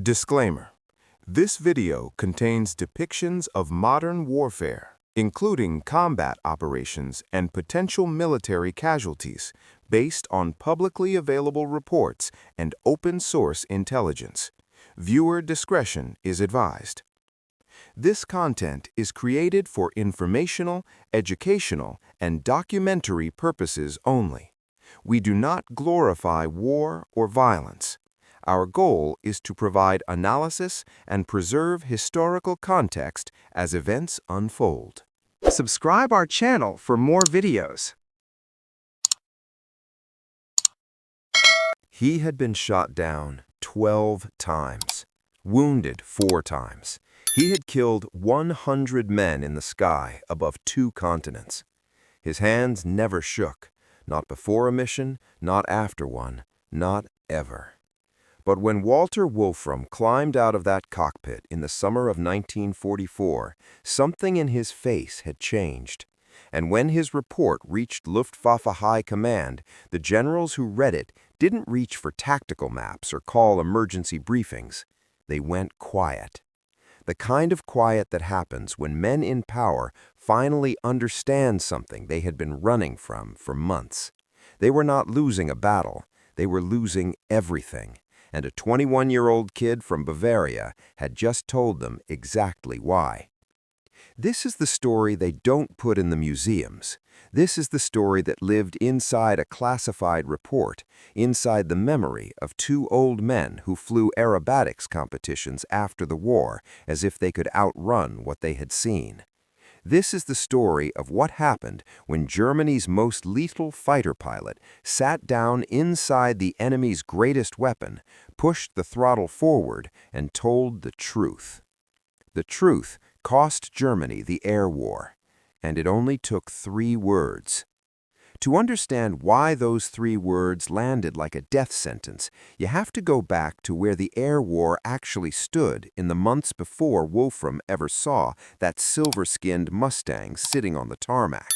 Disclaimer: this video contains depictions of modern warfare, including combat operations and potential military casualties, based on publicly available reports and open-source intelligence. Viewer discretion is advised. This content is created for informational, educational, and documentary purposes only. We do not glorify war or violence. Our goal is to provide analysis and preserve historical context as events unfold. Subscribe our channel for more videos. He had been shot down 12 times, wounded 4 times. He had killed 100 men in the sky above 2 continents. His hands never shook, not before a mission, not after one, not ever. But when Walter Wolfram climbed out of that cockpit in the summer of 1944, something in his face had changed. And when his report reached Luftwaffe High Command, the generals who read it didn't reach for tactical maps or call emergency briefings. They went quiet. The kind of quiet that happens when men in power finally understand something they had been running from for months. They were not losing a battle, they were losing everything. And a 21-year-old kid from Bavaria had just told them exactly why. This is the story they don't put in the museums. This is the story that lived inside a classified report, inside the memory of 2 old men who flew aerobatics competitions after the war as if they could outrun what they had seen. This is the story of what happened when Germany's most lethal fighter pilot sat down inside the enemy's greatest weapon, pushed the throttle forward, and told the truth. The truth cost Germany the air war, and it only took 3 words. To understand why those 3 words landed like a death sentence, you have to go back to where the air war actually stood in the months before Wolfram ever saw that silver-skinned Mustang sitting on the tarmac.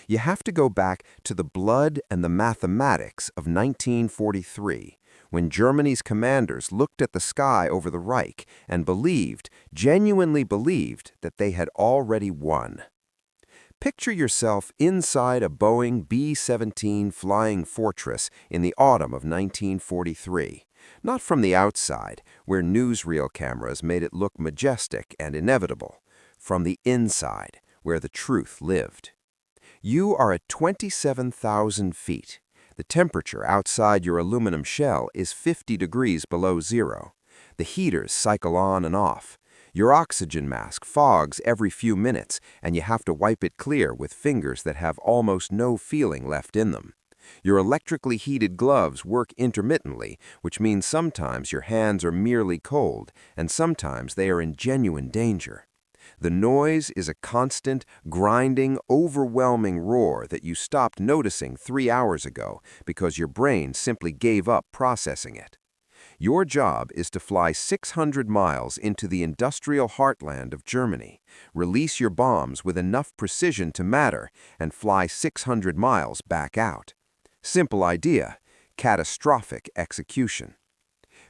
You have to go back to the blood and the mathematics of 1943, when Germany's commanders looked at the sky over the Reich and believed, genuinely believed, that they had already won. Picture yourself inside a Boeing B-17 Flying Fortress in the autumn of 1943. Not from the outside, where newsreel cameras made it look majestic and inevitable. From the inside, where the truth lived. You are at 27,000 feet. The temperature outside your aluminum shell is 50 degrees below zero. The heaters cycle on and off. Your oxygen mask fogs every few minutes, and you have to wipe it clear with fingers that have almost no feeling left in them. Your electrically heated gloves work intermittently, which means sometimes your hands are merely cold, and sometimes they are in genuine danger. The noise is a constant, grinding, overwhelming roar that you stopped noticing 3 hours ago because your brain simply gave up processing it. Your job is to fly 600 miles into the industrial heartland of Germany, release your bombs with enough precision to matter, and fly 600 miles back out. Simple idea, catastrophic execution.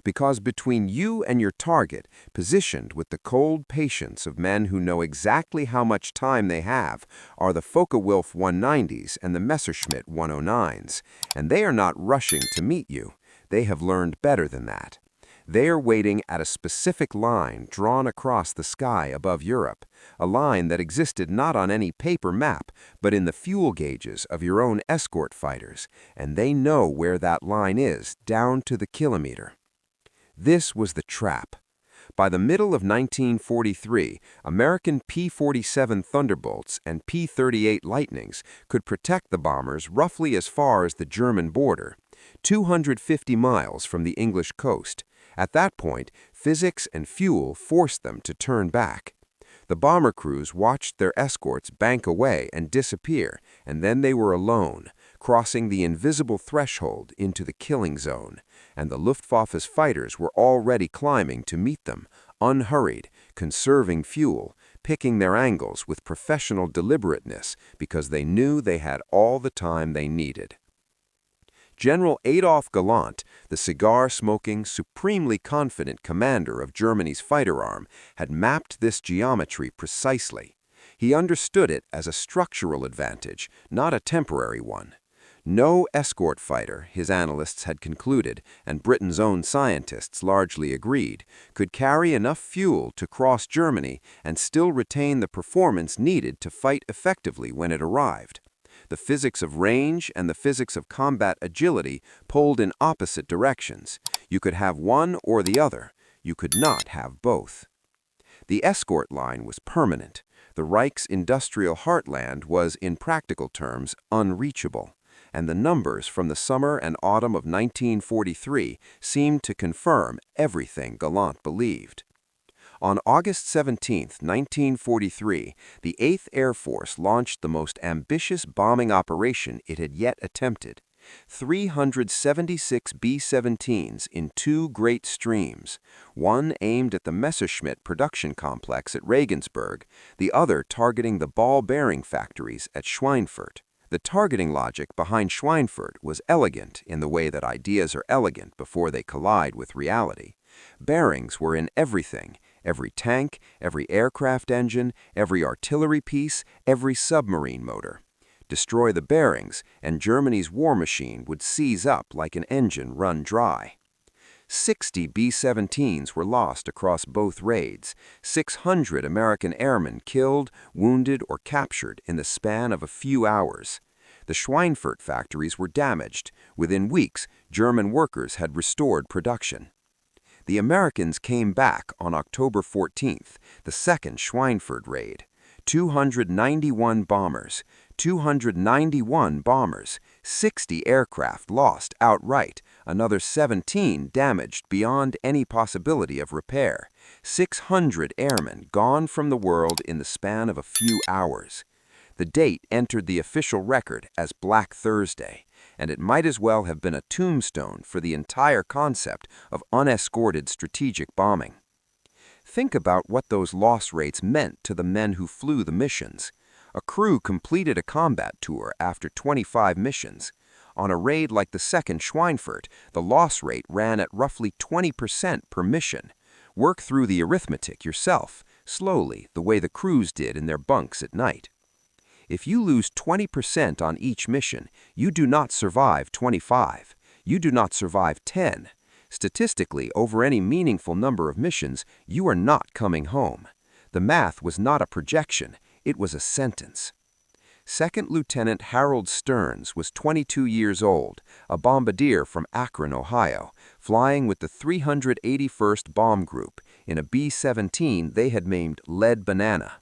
Because between you and your target, positioned with the cold patience of men who know exactly how much time they have, are the Focke-Wulf 190s and the Messerschmitt 109s, and they are not rushing to meet you. They have learned better than that. They are waiting at a specific line drawn across the sky above Europe, a line that existed not on any paper map, but in the fuel gauges of your own escort fighters, and they know where that line is, down to the kilometer. This was the trap. By the middle of 1943, American P-47 Thunderbolts and P-38 Lightnings could protect the bombers roughly as far as the German border, 250 miles from the English coast. At that point, physics and fuel forced them to turn back. The bomber crews watched their escorts bank away and disappear, and then they were alone, crossing the invisible threshold into the killing zone, and the Luftwaffe's fighters were already climbing to meet them, unhurried, conserving fuel, picking their angles with professional deliberateness because they knew they had all the time they needed. General Adolf Galland, the cigar-smoking, supremely confident commander of Germany's fighter arm, had mapped this geometry precisely. He understood it as a structural advantage, not a temporary one. No escort fighter, his analysts had concluded, and Britain's own scientists largely agreed, could carry enough fuel to cross Germany and still retain the performance needed to fight effectively when it arrived. The physics of range and the physics of combat agility pulled in opposite directions. You could have one or the other. You could not have both. The escort line was permanent. The Reich's industrial heartland was, in practical terms, unreachable, and the numbers from the summer and autumn of 1943 seemed to confirm everything Galland believed. On August 17, 1943, the 8th Air Force launched the most ambitious bombing operation it had yet attempted. 376 B-17s in two great streams, one aimed at the Messerschmitt production complex at Regensburg, the other targeting the ball bearing factories at Schweinfurt. The targeting logic behind Schweinfurt was elegant in the way that ideas are elegant before they collide with reality. Bearings were in everything. Every tank, every aircraft engine, every artillery piece, every submarine motor. Destroy the bearings, and Germany's war machine would seize up like an engine run dry. 60 B-17s were lost across both raids, 600 American airmen killed, wounded, or captured in the span of a few hours. The Schweinfurt factories were damaged. Within weeks, German workers had restored production. The Americans came back on October 14th, the second Schweinfurt raid. 291 bombers, 60 aircraft lost outright, another 17 damaged beyond any possibility of repair, 600 airmen gone from the world in the span of a few hours. The date entered the official record as Black Thursday, and it might as well have been a tombstone for the entire concept of unescorted strategic bombing. Think about what those loss rates meant to the men who flew the missions. A crew completed a combat tour after 25 missions. On a raid like the second Schweinfurt, the loss rate ran at roughly 20% per mission. Work through the arithmetic yourself, slowly, the way the crews did in their bunks at night. If you lose 20% on each mission, you do not survive 25. You do not survive 10. Statistically, over any meaningful number of missions, you are not coming home. The math was not a projection, it was a sentence. Second Lieutenant Harold Stearns was 22 years old, a bombardier from Akron, Ohio, flying with the 381st Bomb Group in a B-17 they had named Lead Banana.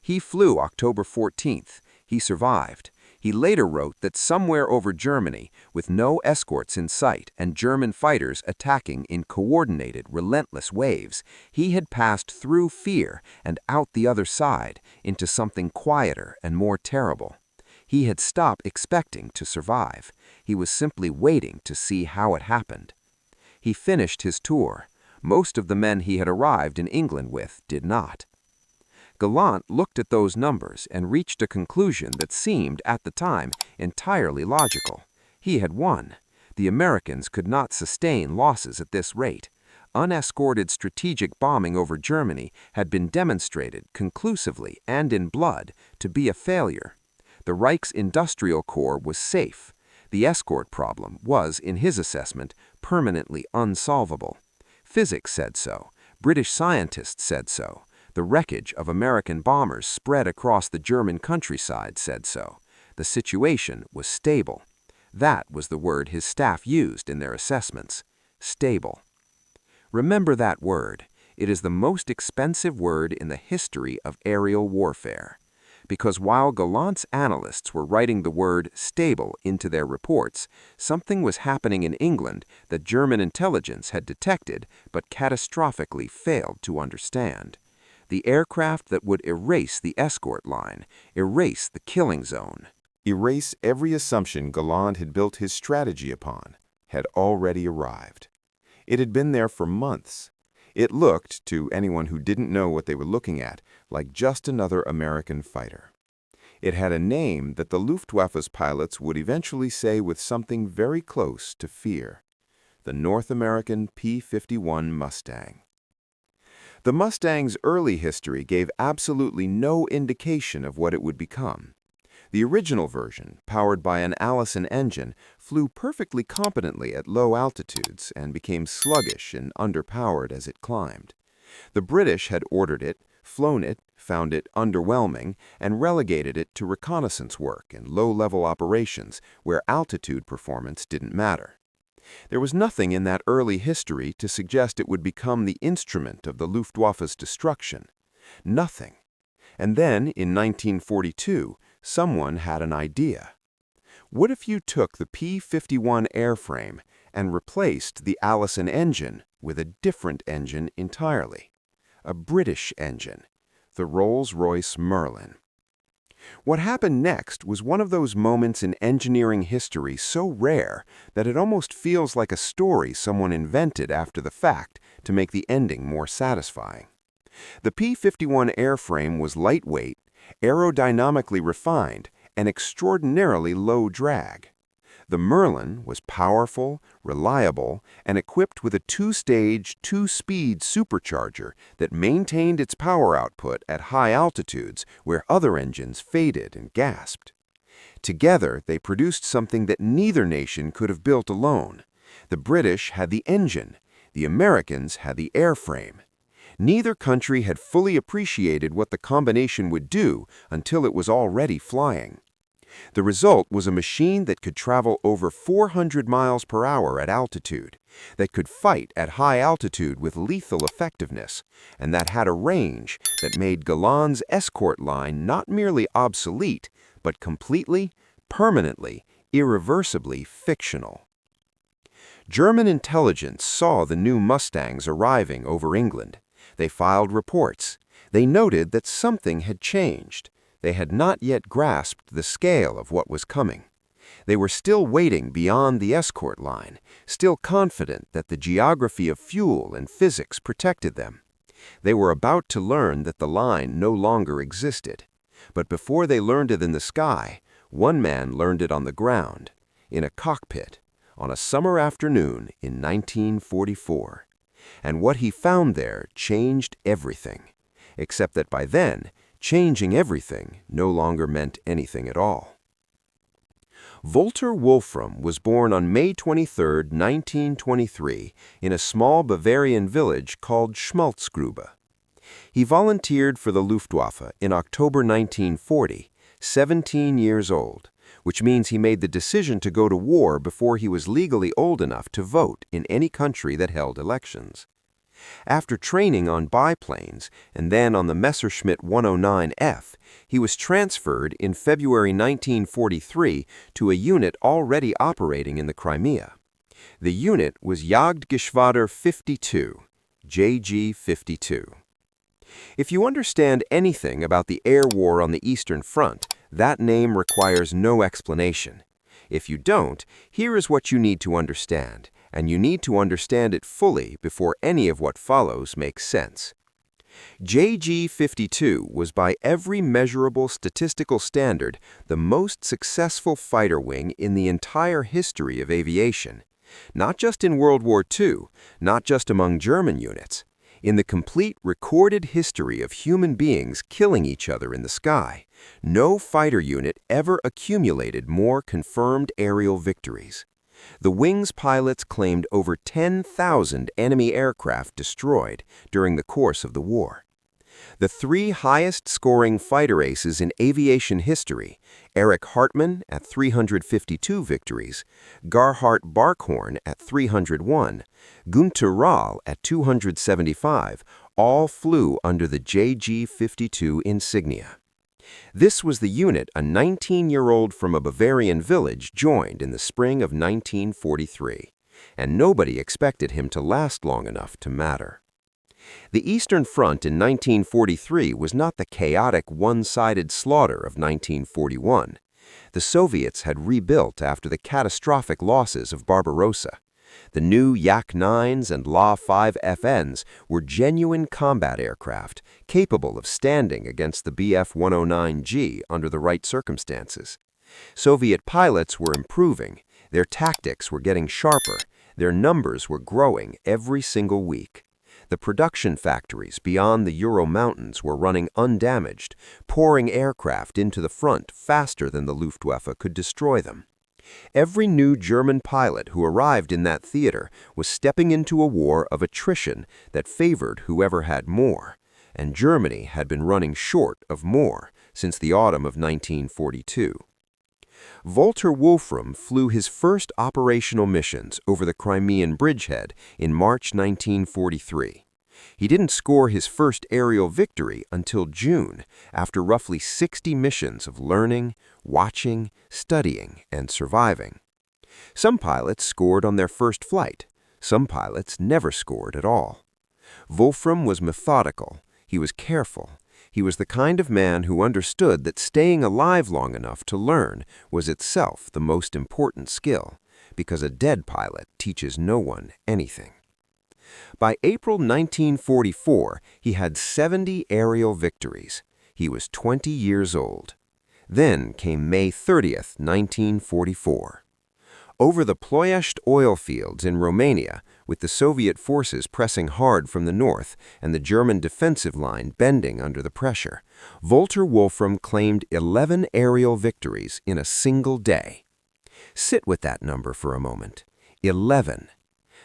He flew October 14th. He survived. He later wrote that somewhere over Germany, with no escorts in sight and German fighters attacking in coordinated, relentless waves, he had passed through fear and out the other side into something quieter and more terrible. He had stopped expecting to survive. He was simply waiting to see how it happened. He finished his tour. Most of the men he had arrived in England with did not. Galland looked at those numbers and reached a conclusion that seemed, at the time, entirely logical. He had won. The Americans could not sustain losses at this rate. Unescorted strategic bombing over Germany had been demonstrated conclusively and in blood to be a failure. The Reich's industrial core was safe. The escort problem was, in his assessment, permanently unsolvable. Physics said so. British scientists said so. The wreckage of American bombers spread across the German countryside said so. The situation was stable. That was the word his staff used in their assessments. Stable. Remember that word. It is the most expensive word in the history of aerial warfare. Because while Galland's analysts were writing the word stable into their reports, something was happening in England that German intelligence had detected but catastrophically failed to understand. The aircraft that would erase the escort line, erase the killing zone, erase every assumption Galland had built his strategy upon, had already arrived. It had been there for months. It looked, to anyone who didn't know what they were looking at, like just another American fighter. It had a name that the Luftwaffe's pilots would eventually say with something very close to fear: the North American P-51 Mustang. The Mustang's early history gave absolutely no indication of what it would become. The original version, powered by an Allison engine, flew perfectly competently at low altitudes and became sluggish and underpowered as it climbed. The British had ordered it, flown it, found it underwhelming, and relegated it to reconnaissance work and low-level operations where altitude performance didn't matter. There was nothing in that early history to suggest it would become the instrument of the Luftwaffe's destruction. Nothing. And then, in 1942, someone had an idea. What if you took the P-51 airframe and replaced the Allison engine with a different engine entirely? A British engine, the Rolls-Royce Merlin. What happened next was one of those moments in engineering history so rare that it almost feels like a story someone invented after the fact to make the ending more satisfying. The P-51 airframe was lightweight, aerodynamically refined, and extraordinarily low drag. The Merlin was powerful, reliable, and equipped with a two-stage, two-speed supercharger that maintained its power output at high altitudes where other engines faded and gasped. Together, they produced something that neither nation could have built alone. The British had the engine, the Americans had the airframe. Neither country had fully appreciated what the combination would do until it was already flying. The result was a machine that could travel over 400 miles per hour at altitude, that could fight at high altitude with lethal effectiveness, and that had a range that made Galan's escort line not merely obsolete, but completely, permanently, irreversibly fictional. German intelligence saw the new Mustangs arriving over England. They filed reports. They noted that something had changed. They had not yet grasped the scale of what was coming. They were still waiting beyond the escort line, still confident that the geography of fuel and physics protected them. They were about to learn that the line no longer existed. But before they learned it in the sky, one man learned it on the ground, in a cockpit, on a summer afternoon in 1944. And what he found there changed everything, except that by then, changing everything no longer meant anything at all. Volter Wolfram was born on May 23, 1923, in a small Bavarian village called Schmalzgrube. He volunteered for the Luftwaffe in October 1940, 17 years old, which means he made the decision to go to war before he was legally old enough to vote in any country that held elections. After training on biplanes and then on the Messerschmitt 109F, he was transferred in February 1943 to a unit already operating in the Crimea. The unit was Jagdgeschwader 52, JG-52. If you understand anything about the air war on the Eastern Front, that name requires no explanation. If you don't, here is what you need to understand, and you need to understand it fully before any of what follows makes sense. JG-52 was by every measurable statistical standard the most successful fighter wing in the entire history of aviation. Not just in World War II, not just among German units. In the complete recorded history of human beings killing each other in the sky, no fighter unit ever accumulated more confirmed aerial victories. The wing's pilots claimed over 10,000 enemy aircraft destroyed during the course of the war. The three highest-scoring fighter aces in aviation history, Erich Hartmann at 352 victories, Gerhard Barkhorn at 301, Günter Rahl at 275, all flew under the JG-52 insignia. This was the unit a 19-year-old from a Bavarian village joined in the spring of 1943, and nobody expected him to last long enough to matter. The Eastern Front in 1943 was not the chaotic, one-sided slaughter of 1941. The Soviets had rebuilt after the catastrophic losses of Barbarossa. The new Yak-9s and La-5FNs were genuine combat aircraft, capable of standing against the Bf-109G under the right circumstances. Soviet pilots were improving, their tactics were getting sharper, their numbers were growing every single week. The production factories beyond the Ural Mountains were running undamaged, pouring aircraft into the front faster than the Luftwaffe could destroy them. Every new German pilot who arrived in that theater was stepping into a war of attrition that favored whoever had more, and Germany had been running short of more since the autumn of 1942. Walter Wolfram flew his first operational missions over the Crimean bridgehead in March 1943. He didn't score his first aerial victory until June, after roughly 60 missions of learning, watching, studying, and surviving. Some pilots scored on their first flight. Some pilots never scored at all. Wolfram was methodical. He was careful. He was the kind of man who understood that staying alive long enough to learn was itself the most important skill, because a dead pilot teaches no one anything. By April 1944, he had 70 aerial victories. He was 20 years old. Then came May 30th, 1944. Over the Ploiești oil fields in Romania, with the Soviet forces pressing hard from the north and the German defensive line bending under the pressure, Walter Wolfram claimed 11 aerial victories in a single day. Sit with that number for a moment. 11.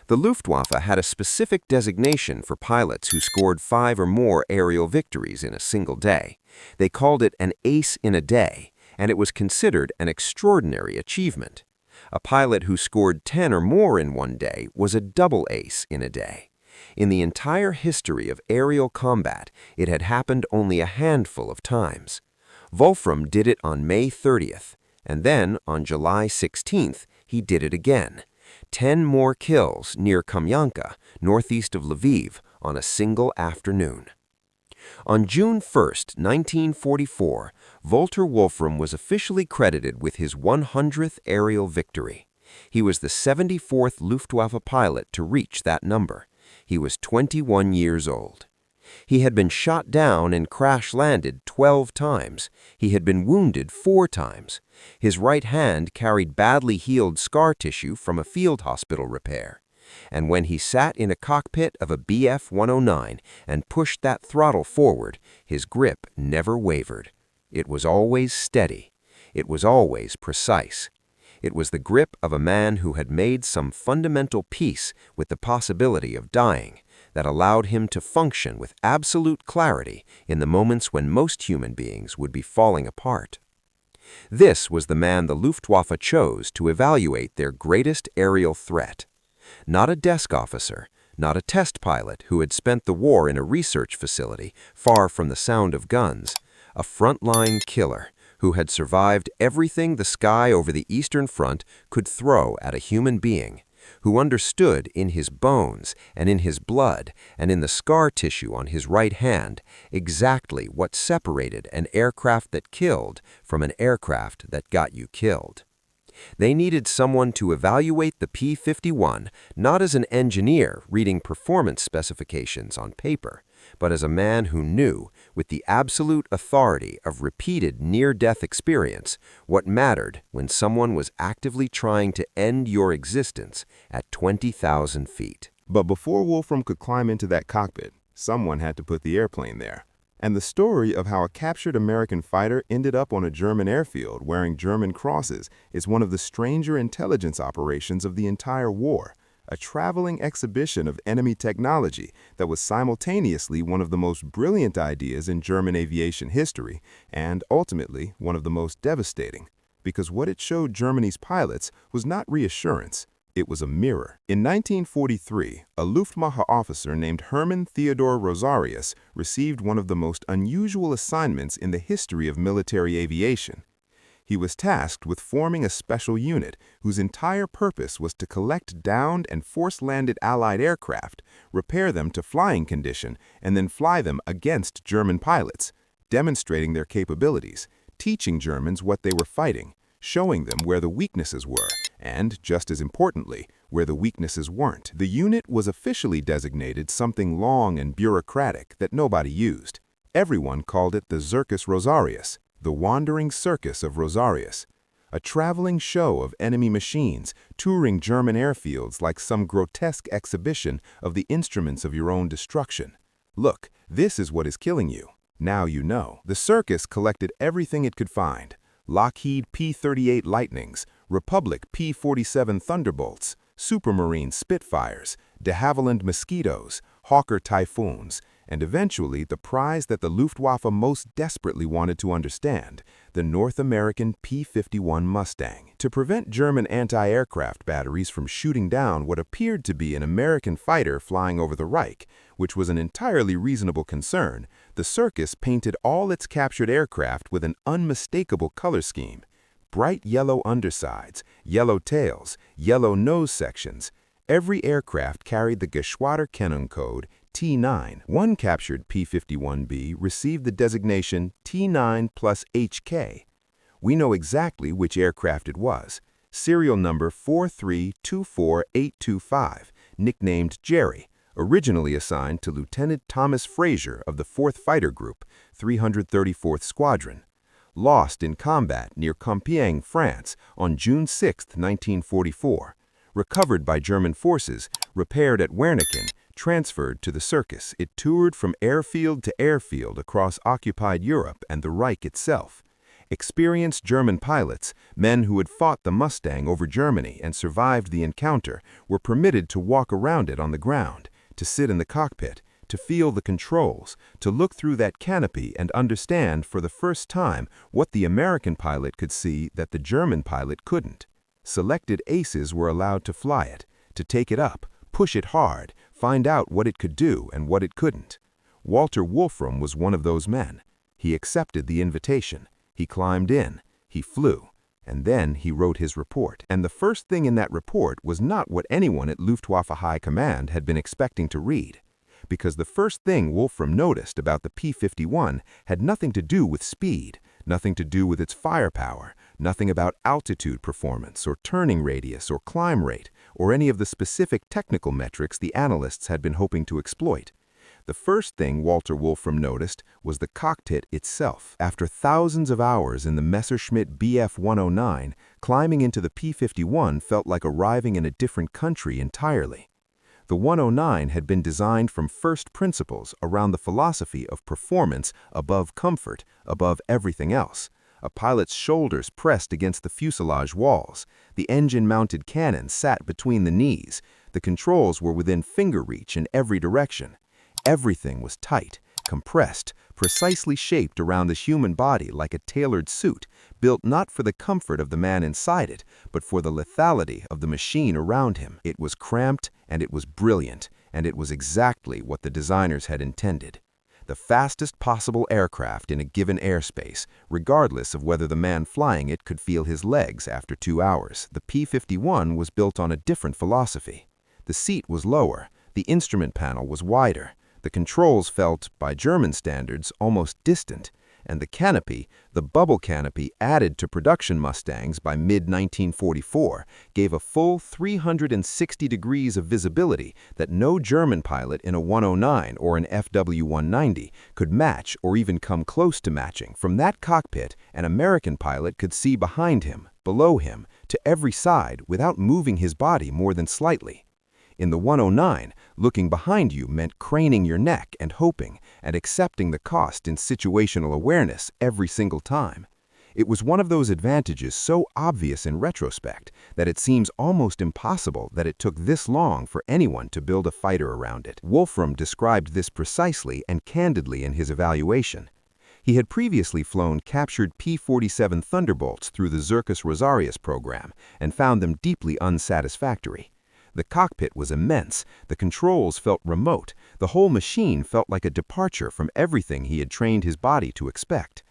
The Luftwaffe had a specific designation for pilots who scored 5 or more aerial victories in a single day. They called it an ace in a day, and it was considered an extraordinary achievement. A pilot who scored 10 or more in one day was a double ace in a day. In the entire history of aerial combat, it had happened only a handful of times. Wolfram did it on May 30th, and then on July 16th, he did it again. 10 more kills near Kamyanka, northeast of Lviv, on a single afternoon. On June 1st, 1944, Walter Wolfram was officially credited with his 100th aerial victory. He was the 74th Luftwaffe pilot to reach that number. He was 21 years old. He had been shot down and crash-landed 12 times. He had been wounded 4 times. His right hand carried badly healed scar tissue from a field hospital repair. And when he sat in a cockpit of a Bf-109 and pushed that throttle forward, his grip never wavered. It was always steady. It was always precise. It was the grip of a man who had made some fundamental peace with the possibility of dying that allowed him to function with absolute clarity in the moments when most human beings would be falling apart. This was the man the Luftwaffe chose to evaluate their greatest aerial threat. Not a desk officer, not a test pilot who had spent the war in a research facility far from the sound of guns, a frontline killer who had survived everything the sky over the Eastern Front could throw at a human being, who understood in his bones and in his blood and in the scar tissue on his right hand exactly what separated an aircraft that killed from an aircraft that got you killed. They needed someone to evaluate the P-51 not as an engineer reading performance specifications on paper, but as a man who knew, with the absolute authority of repeated near-death experience, what mattered when someone was actively trying to end your existence at 20,000 feet. But before Wolfram could climb into that cockpit, someone had to put the airplane there. And the story of how a captured American fighter ended up on a German airfield wearing German crosses is one of the stranger intelligence operations of the entire war, a traveling exhibition of enemy technology that was simultaneously one of the most brilliant ideas in German aviation history and ultimately one of the most devastating, because what it showed Germany's pilots was not reassurance. It was a mirror. In 1943, a Luftwaffe officer named Hermann Theodor Rosarius received one of the most unusual assignments in the history of military aviation. He was tasked with forming a special unit whose entire purpose was to collect downed and force-landed Allied aircraft, repair them to flying condition, and then fly them against German pilots, demonstrating their capabilities, teaching Germans what they were fighting, showing them where the weaknesses were, And, just as importantly, where the weaknesses weren't. The unit was officially designated something long and bureaucratic that nobody used. Everyone called it the Circus Rosarius, the Wandering Circus of Rosarius, a traveling show of enemy machines touring German airfields like some grotesque exhibition of the instruments of your own destruction. Look, this is what is killing you. Now you know. The circus collected everything it could find: Lockheed P-38 Lightnings, Republic P-47 Thunderbolts, Supermarine Spitfires, de Havilland Mosquitoes, Hawker Typhoons, and eventually the prize that the Luftwaffe most desperately wanted to understand, the North American P-51 Mustang. To prevent German anti-aircraft batteries from shooting down what appeared to be an American fighter flying over the Reich, which was an entirely reasonable concern, the circus painted all its captured aircraft with an unmistakable color scheme: bright yellow undersides, yellow tails, yellow nose sections. Every aircraft carried the Geschwaderkennung code T9. One captured P-51B received the designation T9 plus HK. We know exactly which aircraft it was. Serial number 4324825, nicknamed Jerry, originally assigned to Lieutenant Thomas Fraser of the 4th Fighter Group, 334th Squadron. Lost in combat near Compiègne, France, on June 6, 1944. Recovered by German forces, repaired at Wernicken, transferred to the circus. It toured from airfield to airfield across occupied Europe and the Reich itself. Experienced German pilots, men who had fought the Mustang over Germany and survived the encounter, were permitted to walk around it on the ground, to sit in the cockpit, to feel the controls, to look through that canopy and understand for the first time what the American pilot could see that the German pilot couldn't. Selected aces were allowed to fly it, to take it up, push it hard, find out what it could do and what it couldn't. Walter Wolfram was one of those men. He accepted the invitation. He climbed in. He flew. And then he wrote his report. And the first thing in that report was not what anyone at Luftwaffe High Command had been expecting to read. Because the first thing Wolfram noticed about the P-51 had nothing to do with speed, nothing to do with its firepower, nothing about altitude performance or turning radius or climb rate, or any of the specific technical metrics the analysts had been hoping to exploit. The first thing Walter Wolfram noticed was the cockpit itself. After thousands of hours in the Messerschmitt Bf 109, climbing into the P-51 felt like arriving in a different country entirely. The 109 had been designed from first principles around the philosophy of performance above comfort, above everything else. A pilot's shoulders pressed against the fuselage walls. The engine-mounted cannon sat between the knees. The controls were within finger reach in every direction. Everything was tight, compressed, precisely shaped around the human body like a tailored suit, built not for the comfort of the man inside it, but for the lethality of the machine around him. It was cramped, and it was brilliant, and it was exactly what the designers had intended. The fastest possible aircraft in a given airspace, regardless of whether the man flying it could feel his legs after 2 hours. The P-51 was built on a different philosophy. The seat was lower, the instrument panel was wider, the controls felt, by German standards, almost distant, and the canopy, the bubble canopy added to production Mustangs by mid-1944, gave a full 360 degrees of visibility that no German pilot in a 109 or an FW-190 could match or even come close to matching. From that cockpit, an American pilot could see behind him, below him, to every side without moving his body more than slightly. In the 109, looking behind you meant craning your neck and hoping and accepting the cost in situational awareness every single time. It was one of those advantages so obvious in retrospect that it seems almost impossible that it took this long for anyone to build a fighter around it. Wolfram described this precisely and candidly in his evaluation. He had previously flown captured P-47 Thunderbolts through the Circus Rosarius program and found them deeply unsatisfactory. The cockpit was immense, the controls felt remote, the whole machine felt like a departure from everything he had trained his body to expect.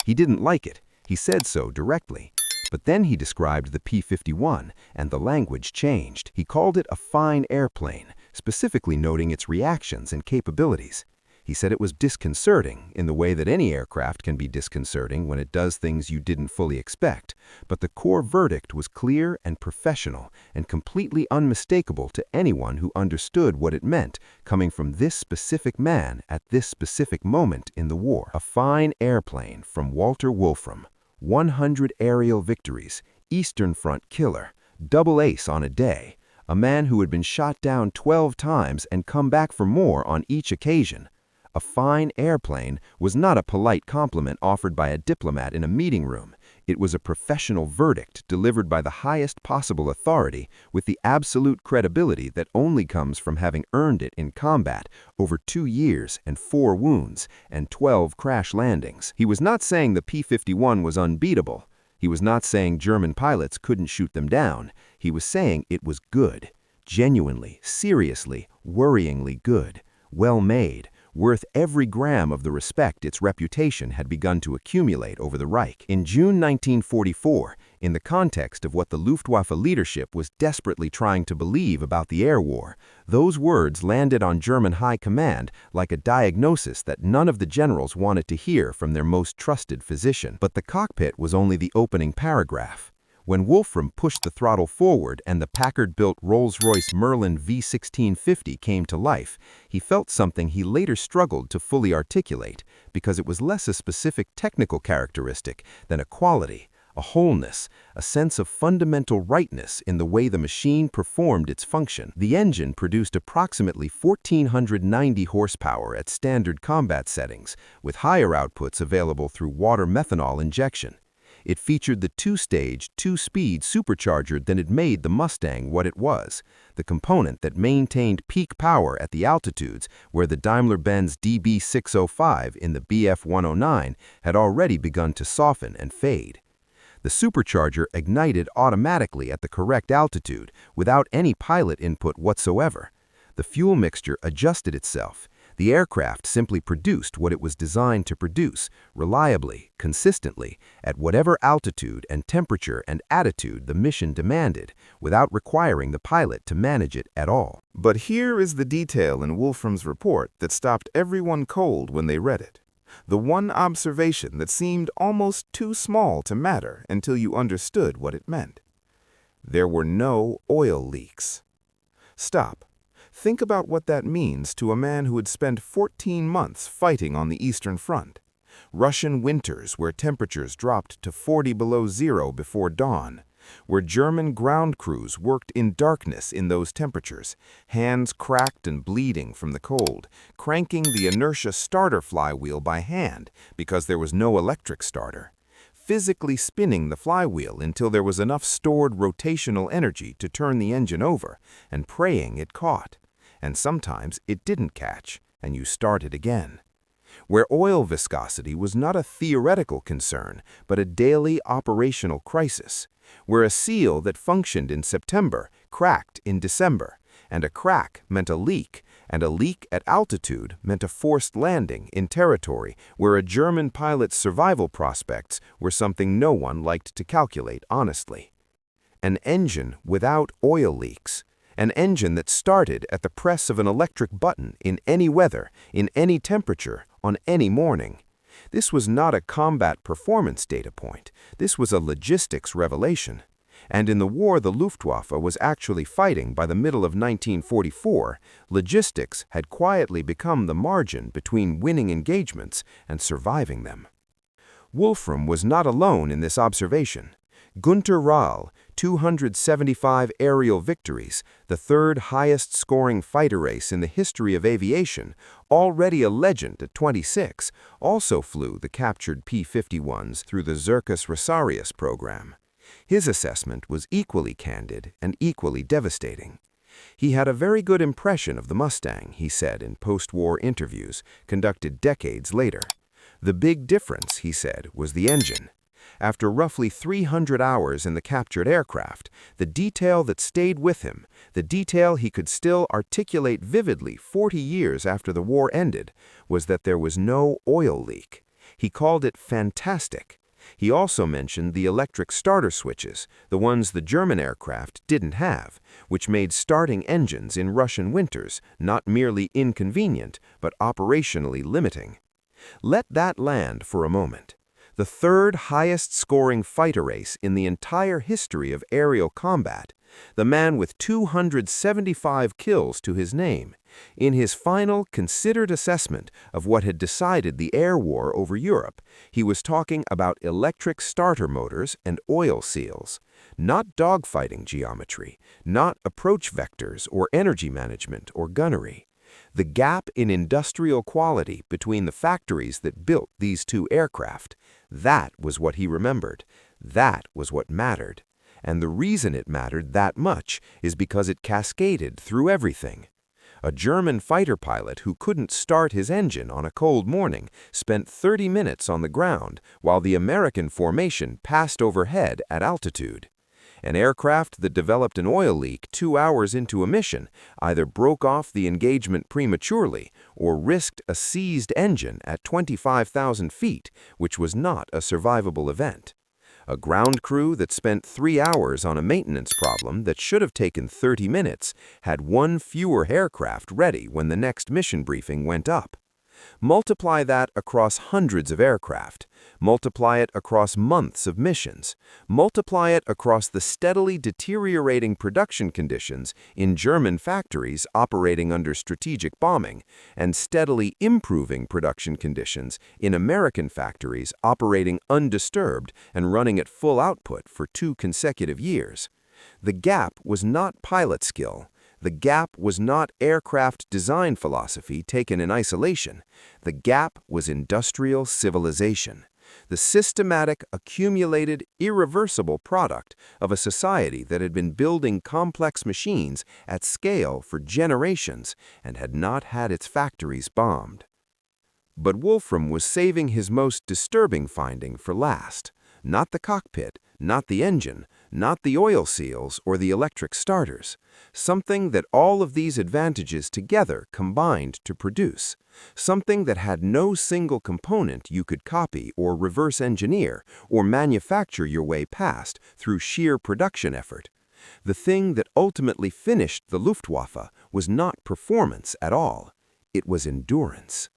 He didn't like it, he said so directly. But then he described the P-51, and the language changed. He called it a fine airplane, specifically noting its reactions and capabilities. He said it was disconcerting, in the way that any aircraft can be disconcerting when it does things you didn't fully expect, but the core verdict was clear and professional and completely unmistakable to anyone who understood what it meant, coming from this specific man at this specific moment in the war. A fine airplane from Walter Wolfram, 100 aerial victories, Eastern Front killer, double ace on a day, a man who had been shot down 12 times and come back for more on each occasion. A fine airplane was not a polite compliment offered by a diplomat in a meeting room. It was a professional verdict delivered by the highest possible authority with the absolute credibility that only comes from having earned it in combat over 2 years and 4 wounds and 12 crash landings. He was not saying the P-51 was unbeatable. He was not saying German pilots couldn't shoot them down. He was saying it was good, genuinely, seriously, worryingly good, well made, worth every gram of the respect its reputation had begun to accumulate over the Reich. In June 1944, in the context of what the Luftwaffe leadership was desperately trying to believe about the air war, those words landed on German high command like a diagnosis that none of the generals wanted to hear from their most trusted physician. But the cockpit was only the opening paragraph. When Wolfram pushed the throttle forward and the Packard-built Rolls-Royce Merlin V1650 came to life, he felt something he later struggled to fully articulate, because it was less a specific technical characteristic than a quality, a wholeness, a sense of fundamental rightness in the way the machine performed its function. The engine produced approximately 1,490 horsepower at standard combat settings, with higher outputs available through water methanol injection. It featured the 2-stage, 2-speed supercharger that had made the Mustang what it was, the component that maintained peak power at the altitudes where the Daimler-Benz DB605 in the Bf109 had already begun to soften and fade. The supercharger ignited automatically at the correct altitude without any pilot input whatsoever. The fuel mixture adjusted itself. The aircraft simply produced what it was designed to produce, reliably, consistently, at whatever altitude and temperature and attitude the mission demanded, without requiring the pilot to manage it at all. But here is the detail in Wolfram's report that stopped everyone cold when they read it. The one observation that seemed almost too small to matter until you understood what it meant. There were no oil leaks. Stop. Think about what that means to a man who had spent 14 months fighting on the Eastern Front. Russian winters where temperatures dropped to 40 below zero before dawn, where German ground crews worked in darkness in those temperatures, hands cracked and bleeding from the cold, cranking the inertia starter flywheel by hand because there was no electric starter, physically spinning the flywheel until there was enough stored rotational energy to turn the engine over, and praying it caught. And sometimes it didn't catch, and you started again. Where oil viscosity was not a theoretical concern, but a daily operational crisis. Where a seal that functioned in September cracked in December, and a crack meant a leak, and a leak at altitude meant a forced landing in territory where a German pilot's survival prospects were something no one liked to calculate honestly. An engine without oil leaks. An engine that started at the press of an electric button in any weather, in any temperature, on any morning. This was not a combat performance data point. This was a logistics revelation. And in the war the Luftwaffe was actually fighting by the middle of 1944, logistics had quietly become the margin between winning engagements and surviving them. Wolfram was not alone in this observation. Günter Rahl, 275 aerial victories, the third highest-scoring fighter ace in the history of aviation, already a legend at 26, also flew the captured P-51s through the Zircus Rosarius program. His assessment was equally candid and equally devastating. He had a very good impression of the Mustang, he said in post-war interviews, conducted decades later. The big difference, he said, was the engine. After roughly 300 hours in the captured aircraft, the detail that stayed with him, the detail he could still articulate vividly 40 years after the war ended, was that there was no oil leak. He called it fantastic. He also mentioned the electric starter switches, the ones the German aircraft didn't have, which made starting engines in Russian winters not merely inconvenient, but operationally limiting. Let that land for a moment. The third highest-scoring fighter race in the entire history of aerial combat, the man with 275 kills to his name, in his final considered assessment of what had decided the air war over Europe, he was talking about electric starter motors and oil seals, not dogfighting geometry, not approach vectors or energy management or gunnery. The gap in industrial quality between the factories that built these two aircraft, that was what he remembered. That was what mattered. And the reason it mattered that much is because it cascaded through everything. A German fighter pilot who couldn't start his engine on a cold morning spent 30 minutes on the ground while the American formation passed overhead at altitude. An aircraft that developed an oil leak 2 hours into a mission either broke off the engagement prematurely or risked a seized engine at 25,000 feet, which was not a survivable event. A ground crew that spent 3 hours on a maintenance problem that should have taken 30 minutes had 1 fewer aircraft ready when the next mission briefing went up. Multiply that across hundreds of aircraft. Multiply it across months of missions. Multiply it across the steadily deteriorating production conditions in German factories operating under strategic bombing, and steadily improving production conditions in American factories operating undisturbed and running at full output for 2 consecutive years. The gap was not pilot skill. The gap was not aircraft design philosophy taken in isolation. The gap was industrial civilization, the systematic, accumulated, irreversible product of a society that had been building complex machines at scale for generations and had not had its factories bombed. But Wolfram was saving his most disturbing finding for last. Not the cockpit, not the engine, not the oil seals or the electric starters. Something that all of these advantages together combined to produce. Something that had no single component you could copy or reverse engineer or manufacture your way past through sheer production effort. The thing that ultimately finished the Luftwaffe was not performance at all. It was endurance.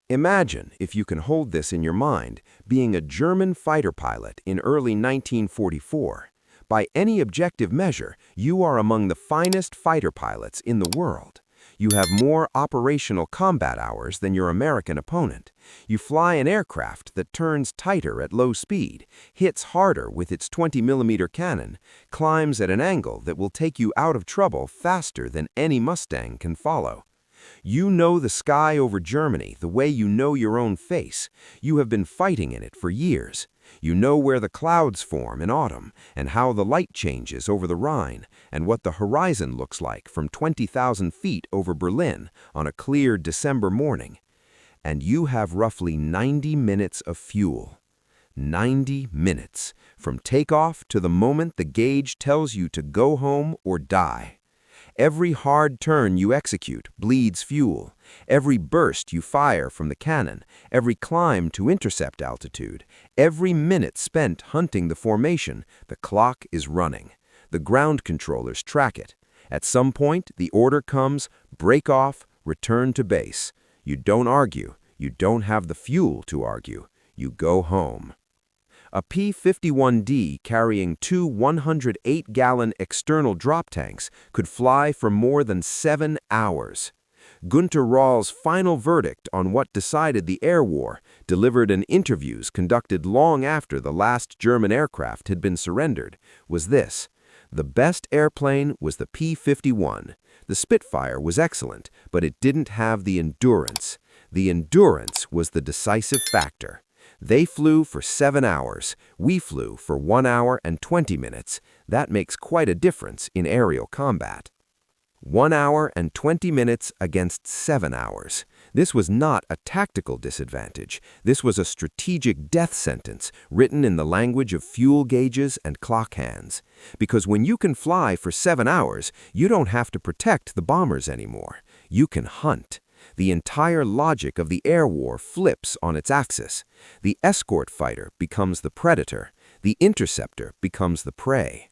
Imagine, if you can hold this in your mind, being a German fighter pilot in early 1944. By any objective measure, you are among the finest fighter pilots in the world. You have more operational combat hours than your American opponent. You fly an aircraft that turns tighter at low speed, hits harder with its 20mm cannon, climbs at an angle that will take you out of trouble faster than any Mustang can follow. You know the sky over Germany the way you know your own face. You have been fighting in it for years. You know where the clouds form in autumn, and how the light changes over the Rhine, and what the horizon looks like from 20,000 feet over Berlin on a clear December morning. And you have roughly 90 minutes of fuel. 90 minutes, from takeoff to the moment the gauge tells you to go home or die. Every hard turn you execute bleeds fuel. Every burst you fire from the cannon, every climb to intercept altitude, every minute spent hunting the formation, the clock is running. The ground controllers track it. At some point, the order comes, break off, return to base. You don't argue. You don't have the fuel to argue. You go home. A P-51D carrying 2 108-gallon external drop tanks could fly for more than 7 hours. Günter Rauhl's final verdict on what decided the air war, delivered in interviews conducted long after the last German aircraft had been surrendered, was this: the best airplane was the P-51. The Spitfire was excellent, but it didn't have the endurance. The endurance was the decisive factor. They flew for 7 hours. We flew for 1 hour and 20 minutes. That makes quite a difference in aerial combat. 1 hour and 20 minutes against 7 hours. This was not a tactical disadvantage. This was a strategic death sentence written in the language of fuel gauges and clock hands. Because when you can fly for 7 hours, you don't have to protect the bombers anymore. You can hunt. The entire logic of the air war flips on its axis. The escort fighter becomes the predator. The interceptor becomes the prey.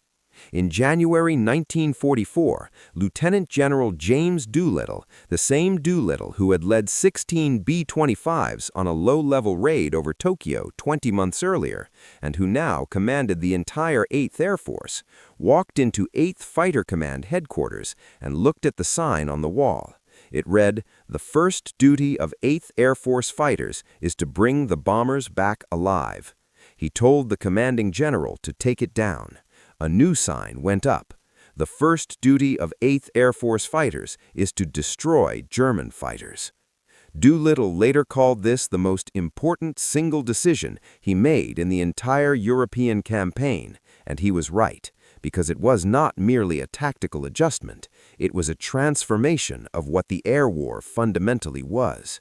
In January 1944, Lieutenant General James Doolittle, the same Doolittle who had led 16 B-25s on a low-level raid over Tokyo 20 months earlier, and who now commanded the entire 8th Air Force, walked into 8th Fighter Command headquarters and looked at the sign on the wall. It read, "The first duty of 8th Air Force fighters is to bring the bombers back alive." He told the commanding general to take it down. A new sign went up. "The first duty of 8th Air Force fighters is to destroy German fighters." Doolittle later called this the most important single decision he made in the entire European campaign, and he was right, because it was not merely a tactical adjustment, it was a transformation of what the air war fundamentally was.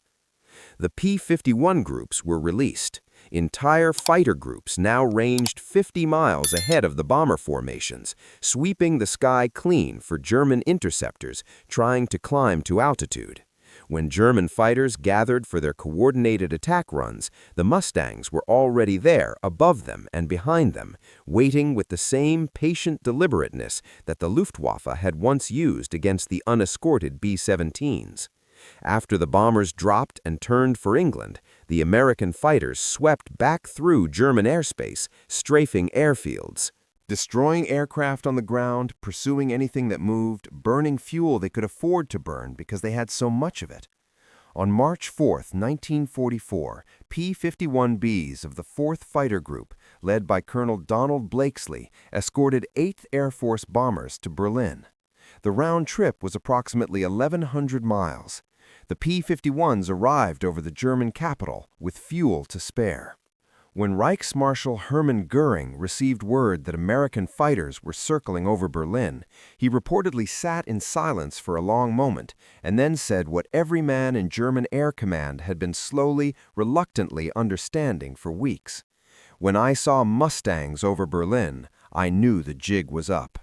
The P-51 groups were released. Entire fighter groups now ranged 50 miles ahead of the bomber formations, sweeping the sky clean for German interceptors trying to climb to altitude. When German fighters gathered for their coordinated attack runs, the Mustangs were already there above them and behind them, waiting with the same patient deliberateness that the Luftwaffe had once used against the unescorted B-17s. After the bombers dropped and turned for England, the American fighters swept back through German airspace, strafing airfields, destroying aircraft on the ground, pursuing anything that moved, burning fuel they could afford to burn because they had so much of it. On March 4, 1944, P-51Bs of the 4th Fighter Group, led by Colonel Donald Blakesley, escorted 8th Air Force bombers to Berlin. The round trip was approximately 1,100 miles. The P-51s arrived over the German capital with fuel to spare. When Reichsmarschall Hermann Göring received word that American fighters were circling over Berlin, he reportedly sat in silence for a long moment and then said what every man in German Air Command had been slowly, reluctantly understanding for weeks. "When I saw Mustangs over Berlin, I knew the jig was up."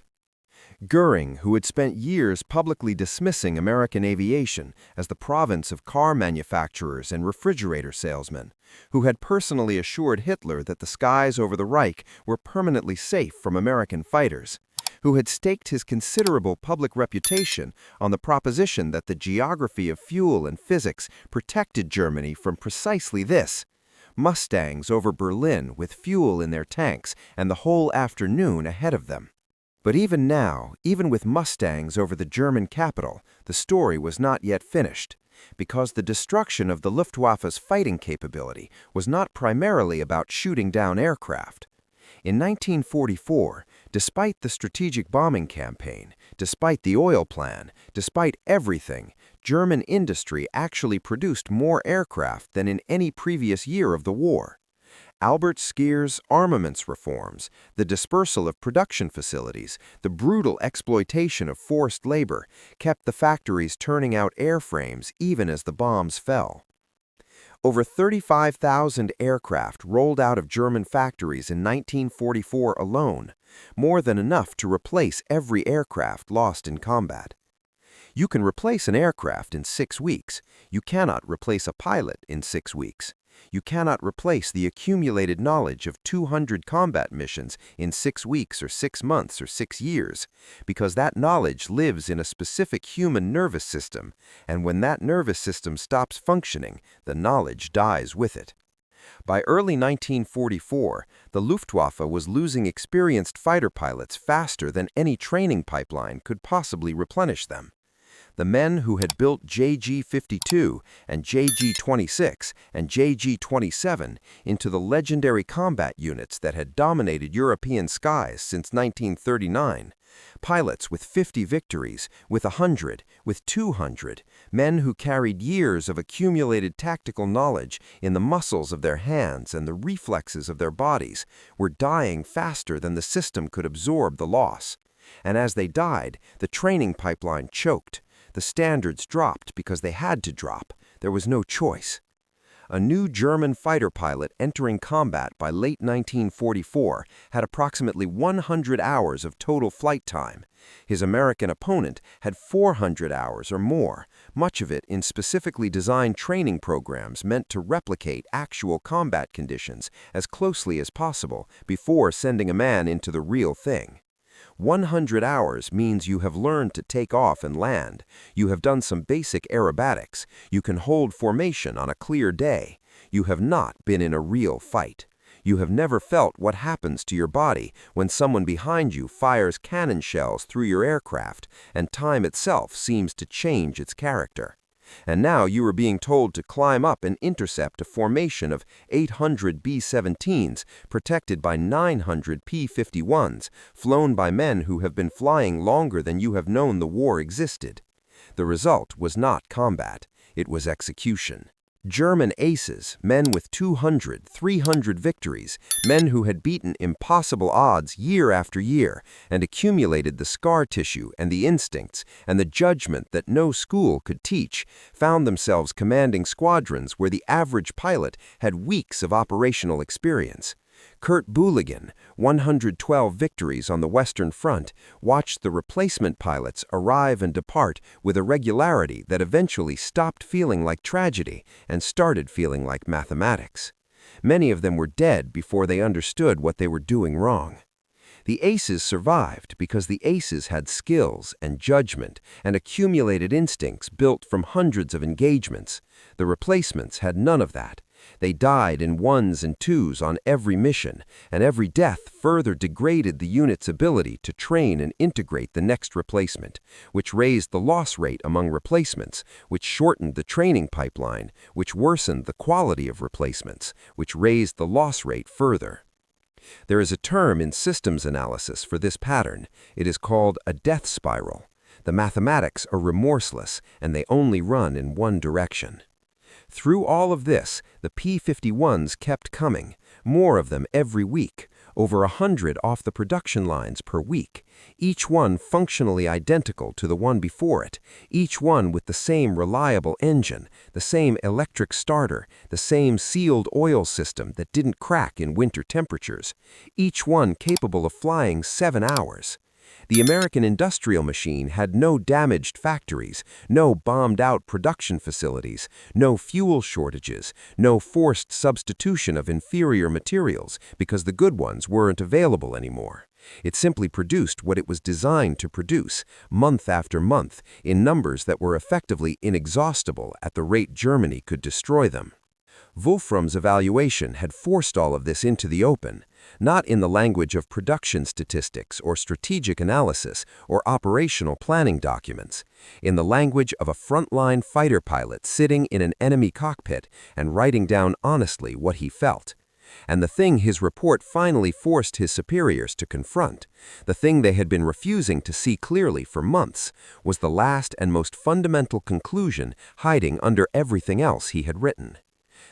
Göring, who had spent years publicly dismissing American aviation as the province of car manufacturers and refrigerator salesmen, who had personally assured Hitler that the skies over the Reich were permanently safe from American fighters, who had staked his considerable public reputation on the proposition that the geography of fuel and physics protected Germany from precisely this: Mustangs over Berlin with fuel in their tanks and the whole afternoon ahead of them. But even now, even with Mustangs over the German capital, the story was not yet finished, because the destruction of the Luftwaffe's fighting capability was not primarily about shooting down aircraft. In 1944, despite the strategic bombing campaign, despite the oil plan, despite everything, German industry actually produced more aircraft than in any previous year of the war. Albert Speer's armaments reforms, the dispersal of production facilities, the brutal exploitation of forced labor, kept the factories turning out airframes even as the bombs fell. Over 35,000 aircraft rolled out of German factories in 1944 alone, more than enough to replace every aircraft lost in combat. You can replace an aircraft in 6 weeks. You cannot replace a pilot in 6 weeks. You cannot replace the accumulated knowledge of 200 combat missions in 6 weeks or 6 months or 6 years, because that knowledge lives in a specific human nervous system, and when that nervous system stops functioning, the knowledge dies with it. By early 1944, the Luftwaffe was losing experienced fighter pilots faster than any training pipeline could possibly replenish them. The men who had built JG-52 and JG-26 and JG-27 into the legendary combat units that had dominated European skies since 1939, pilots with 50 victories, with 100, with 200, men who carried years of accumulated tactical knowledge in the muscles of their hands and the reflexes of their bodies, were dying faster than the system could absorb the loss. And as they died, the training pipeline choked. The standards dropped because they had to drop. There was no choice. a new German fighter pilot entering combat by late 1944 had approximately 100 hours of total flight time. His American opponent had 400 hours or more, much of it in specifically designed training programs meant to replicate actual combat conditions as closely as possible before sending a man into the real thing. 100 hours means you have learned to take off and land, you have done some basic aerobatics, you can hold formation on a clear day, you have not been in a real fight. You have never felt what happens to your body when someone behind you fires cannon shells through your aircraft and time itself seems to change its character. And now you are being told to climb up and intercept a formation of 800 B-17s protected by 900 P-51s, flown by men who have been flying longer than you have known the war existed. The result was not combat, it was execution. German aces, men with 200, 300 victories, men who had beaten impossible odds year after year and accumulated the scar tissue and the instincts and the judgment that no school could teach, found themselves commanding squadrons where the average pilot had weeks of operational experience. Kurt Booligan, 112 victories on the Western Front, watched the replacement pilots arrive and depart with a regularity that eventually stopped feeling like tragedy and started feeling like mathematics. Many of them were dead before they understood what they were doing wrong. The aces survived because the aces had skills and judgment and accumulated instincts built from hundreds of engagements. The replacements had none of that. They died in ones and twos on every mission, and every death further degraded the unit's ability to train and integrate the next replacement, which raised the loss rate among replacements, which shortened the training pipeline, which worsened the quality of replacements, which raised the loss rate further. There is a term in systems analysis for this pattern. It is called a death spiral. The mathematics are remorseless, and they only run in one direction. Through all of this, the P-51s kept coming, more of them every week, over 100 off the production lines per week, each one functionally identical to the one before it, each one with the same reliable engine, the same electric starter, the same sealed oil system that didn't crack in winter temperatures, each one capable of flying 7 hours. The American industrial machine had no damaged factories, no bombed-out production facilities, no fuel shortages, no forced substitution of inferior materials because the good ones weren't available anymore. It simply produced what it was designed to produce, month after month, in numbers that were effectively inexhaustible at the rate Germany could destroy them. Wolfram's evaluation had forced all of this into the open, not in the language of production statistics or strategic analysis or operational planning documents, in the language of a frontline fighter pilot sitting in an enemy cockpit and writing down honestly what he felt. And the thing his report finally forced his superiors to confront, the thing they had been refusing to see clearly for months, was the last and most fundamental conclusion hiding under everything else he had written.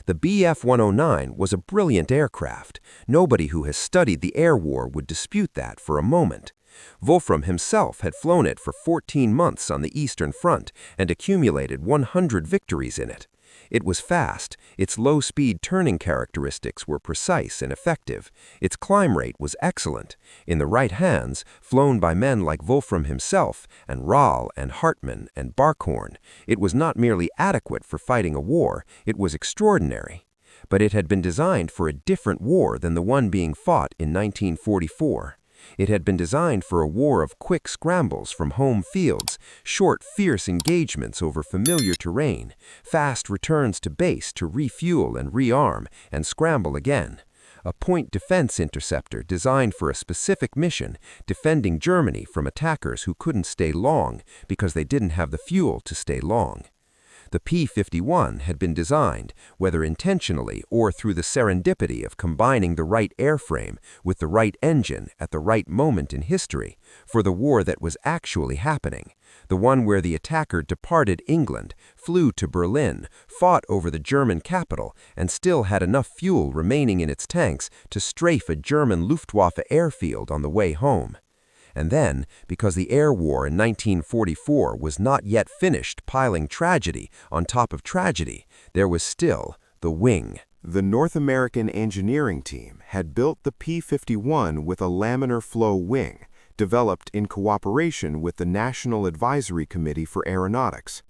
The Bf-109 was a brilliant aircraft. Nobody who has studied the air war would dispute that for a moment. Wolfram himself had flown it for 14 months on the Eastern Front and accumulated 100 victories in it. It was fast, its low-speed turning characteristics were precise and effective, its climb rate was excellent. In the right hands, flown by men like Wolfram himself, and Rahl and Hartmann and Barkhorn, it was not merely adequate for fighting a war, it was extraordinary. But it had been designed for a different war than the one being fought in 1944. It had been designed for a war of quick scrambles from home fields, short, fierce engagements over familiar terrain, fast returns to base to refuel and rearm and scramble again. A point defense interceptor designed for a specific mission, defending Germany from attackers who couldn't stay long because they didn't have the fuel to stay long. The P-51 had been designed, whether intentionally or through the serendipity of combining the right airframe with the right engine at the right moment in history, for the war that was actually happening, the one where the attacker departed England, flew to Berlin, fought over the German capital, and still had enough fuel remaining in its tanks to strafe a German Luftwaffe airfield on the way home. And then, because the air war in 1944 was not yet finished piling tragedy on top of tragedy, there was still the wing. The North American engineering team had built the P-51 with a laminar flow wing, developed in cooperation with the National Advisory Committee for Aeronautics.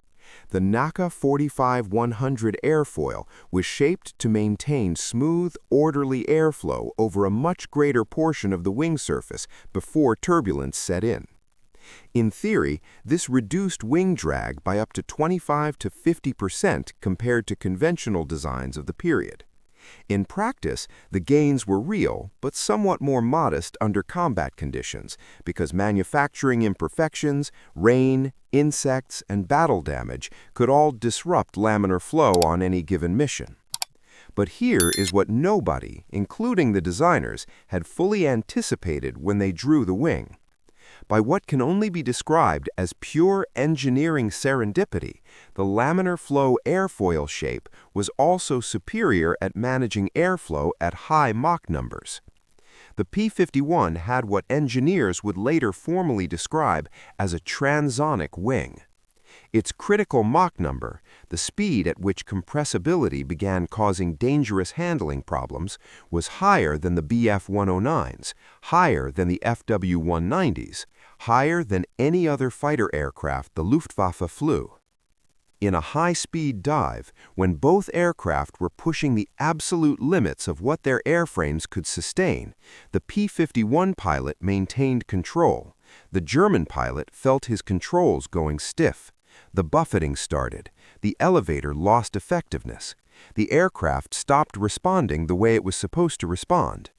The NACA 45-100 airfoil was shaped to maintain smooth, orderly airflow over a much greater portion of the wing surface before turbulence set in. In theory, this reduced wing drag by up to 25 to 50% compared to conventional designs of the period. In practice, the gains were real, but somewhat more modest under combat conditions because manufacturing imperfections, rain, insects, and battle damage could all disrupt laminar flow on any given mission. But here is what nobody, including the designers, had fully anticipated when they drew the wing. By what can only be described as pure engineering serendipity, the laminar flow airfoil shape was also superior at managing airflow at high Mach numbers. The P-51 had what engineers would later formally describe as a transonic wing. Its critical Mach number, the speed at which compressibility began causing dangerous handling problems, was higher than the Bf-109s, higher than the FW-190s, higher than any other fighter aircraft the Luftwaffe flew. In a high-speed dive, when both aircraft were pushing the absolute limits of what their airframes could sustain, the P-51 pilot maintained control. The German pilot felt his controls going stiff. The buffeting started. The elevator lost effectiveness. The aircraft stopped responding the way it was supposed to respond.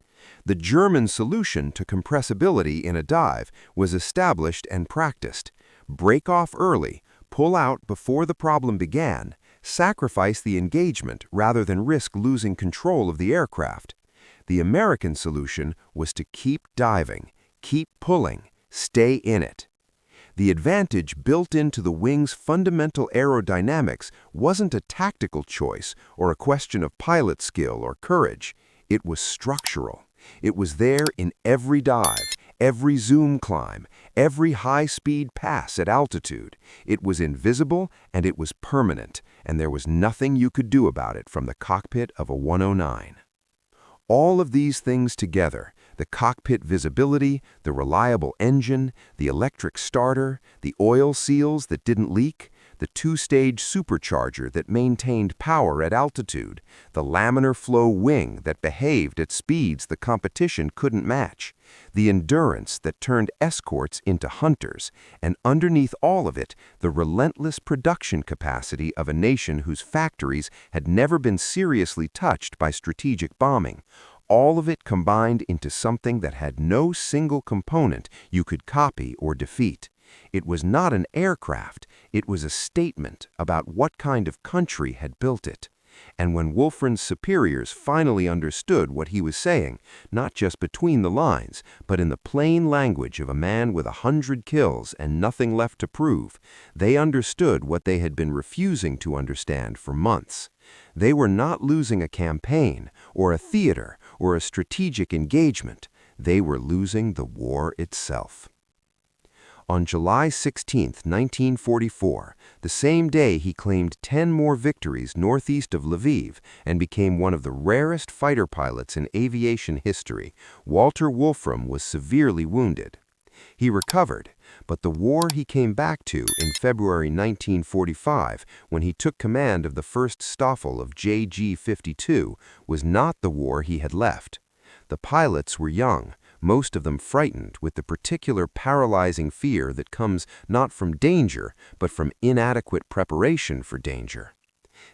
The German solution to compressibility in a dive was established and practiced. Break off early, pull out before the problem began, sacrifice the engagement rather than risk losing control of the aircraft. The American solution was to keep diving, keep pulling, stay in it. The advantage built into the wing's fundamental aerodynamics wasn't a tactical choice or a question of pilot skill or courage. It was structural. It was there in every dive, every zoom climb, every high-speed pass at altitude. It was invisible and it was permanent, and there was nothing you could do about it from the cockpit of a 109. All of these things together, the cockpit visibility, the reliable engine, the electric starter, the oil seals that didn't leak, the two-stage supercharger that maintained power at altitude, the laminar flow wing that behaved at speeds the competition couldn't match, the endurance that turned escorts into hunters, and underneath all of it, the relentless production capacity of a nation whose factories had never been seriously touched by strategic bombing. All of it combined into something that had no single component you could copy or defeat. It was not an aircraft, it was a statement about what kind of country had built it. And when Wolfram's superiors finally understood what he was saying, not just between the lines, but in the plain language of a man with 100 kills and nothing left to prove, they understood what they had been refusing to understand for months. They were not losing a campaign, or a theater, or a strategic engagement. They were losing the war itself. On July 16, 1944, the same day he claimed 10 more victories northeast of Lviv and became one of the rarest fighter pilots in aviation history, Walter Wolfram was severely wounded. He recovered, but the war he came back to in February 1945, when he took command of the first Staffel of JG-52, was not the war he had left. The pilots were young, most of them frightened with the particular paralyzing fear that comes not from danger, but from inadequate preparation for danger.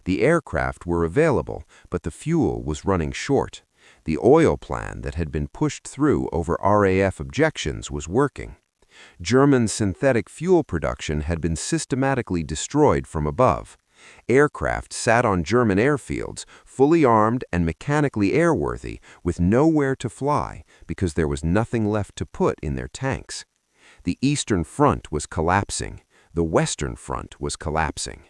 The aircraft were available, but the fuel was running short. The oil plan that had been pushed through over RAF objections was working. German synthetic fuel production had been systematically destroyed from above. Aircraft sat on German airfields, fully armed and mechanically airworthy, with nowhere to fly because there was nothing left to put in their tanks. The Eastern Front was collapsing. The Western Front was collapsing.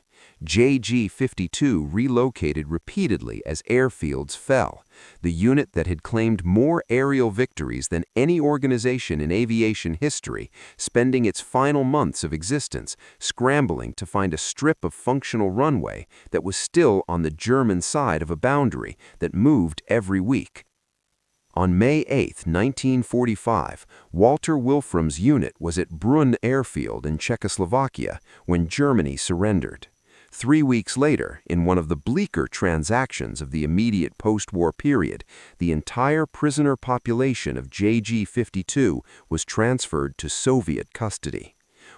JG-52 relocated repeatedly as airfields fell, the unit that had claimed more aerial victories than any organization in aviation history, spending its final months of existence scrambling to find a strip of functional runway that was still on the German side of a boundary that moved every week. On May 8, 1945, Walter Wolfram's unit was at Brunn Airfield in Czechoslovakia when Germany surrendered. 3 weeks later, in one of the bleaker transactions of the immediate post-war period, the entire prisoner population of JG-52 was transferred to Soviet custody.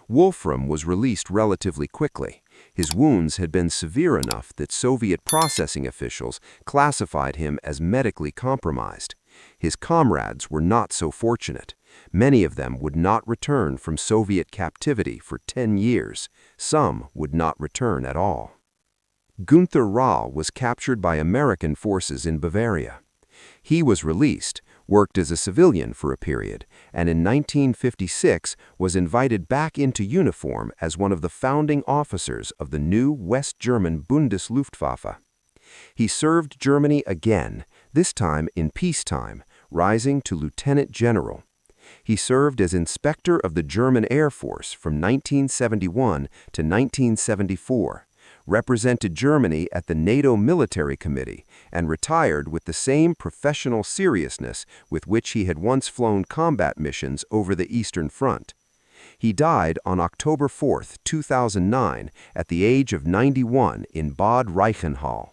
Wolfram was released relatively quickly. His wounds had been severe enough that Soviet processing officials classified him as medically compromised. His comrades were not so fortunate. Many of them would not return from Soviet captivity for 10 years. Some would not return at all. Günther Rahl was captured by American forces in Bavaria. He was released, worked as a civilian for a period, and in 1956 was invited back into uniform as one of the founding officers of the new West German Bundesluftwaffe. He served Germany again, this time in peacetime, rising to lieutenant general. He served as inspector of the German Air Force from 1971 to 1974, represented Germany at the NATO Military Committee, and retired with the same professional seriousness with which he had once flown combat missions over the Eastern Front. He died on October 4, 2009, at the age of 91 in Bad Reichenhall.